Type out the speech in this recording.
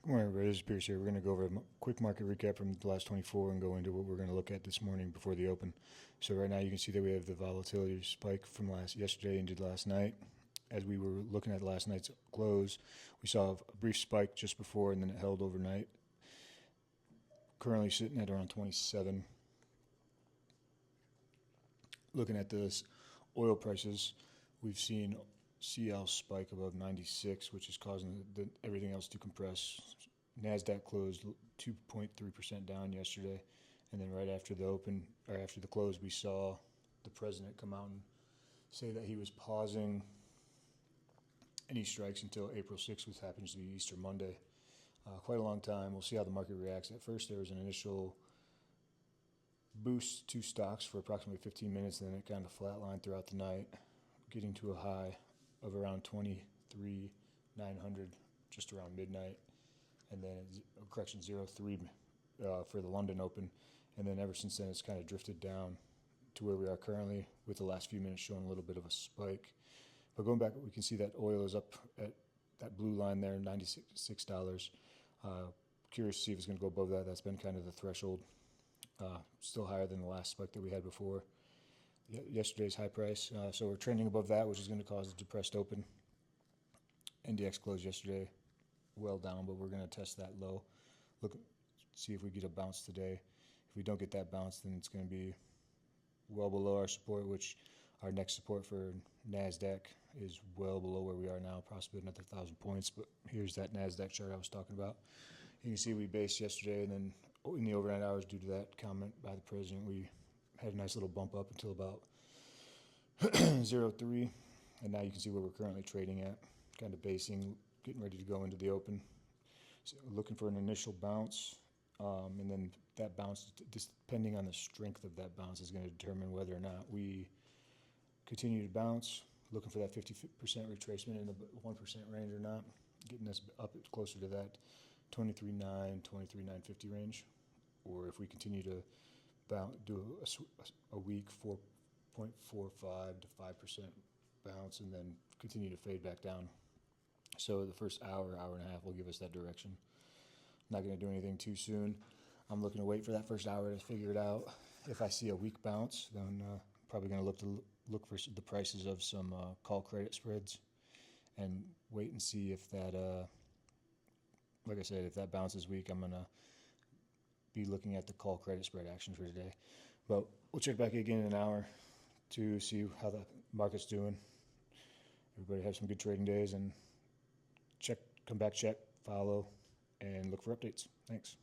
Good morning, everybody. This is Pierce here. We're going to go over a quick market recap from the last 24 and go into what we're going to look at this morning before the open. So right now you can see that we have the volatility spike from yesterday into last night. As we were looking at last night's close, we saw a brief spike just before and then it held overnight. Currently sitting at around 27. Looking at this oil prices, we've seen CL spike above 96, which is causing everything else to compress. NASDAQ closed 2.3% down yesterday, and then right after the open, or after the close, we saw the president come out and say that he was pausing any strikes until April 6th, which happens to be Easter Monday. Quite a long time. We'll see how the market reacts. At first, there was an initial boost to stocks for approximately 15 minutes, and then it kind of flatlined throughout the night, getting to a high of around 23,900 just around midnight, and then a correction 0.3 for the London Open, and then ever since then it's kind of drifted down to where we are currently, with the last few minutes showing a little bit of a spike. But going back, we can see that oil is up at that blue line there, $96. Curious to see if it's going to go above that. That's been kind of the threshold. Still higher than the last spike that we had before yesterday's high price. So we're trending above that, which is going to cause a depressed open. NDX closed yesterday well down, but we're going to test that low. See if we get a bounce today. If we don't get that bounce, then it's going to be well below our support, which our next support for NASDAQ is well below where we are now, possibly another 1,000 points. But here's that NASDAQ chart I was talking about. You can see we based yesterday, and then in the overnight hours, due to that comment by the president, we had a nice little bump up until about 0.3, and now you can see where we're currently trading at, kind of basing, getting ready to go into the open. So looking for an initial bounce, and then that bounce, depending on the strength of that bounce, is going to determine whether or not we continue to bounce, looking for that 50% retracement in the 1% range or not, getting us up closer to that 23.9, 23.950 range, or if we continue to do a weak 4.45 to 5% bounce and then continue to fade back down. So the first hour and a half will give us that direction. I'm not going to do anything too soon. I'm looking to wait for that first hour to figure it out. If I see a weak bounce, then probably going to look for the prices of some call credit spreads and wait and see if that, like I said, if that bounce is weak, I'm going to be looking at the call credit spread action for today. But we'll check back again in an hour to see how the market's doing. Everybody have some good trading days, and come back, check, follow, and look for updates. Thanks.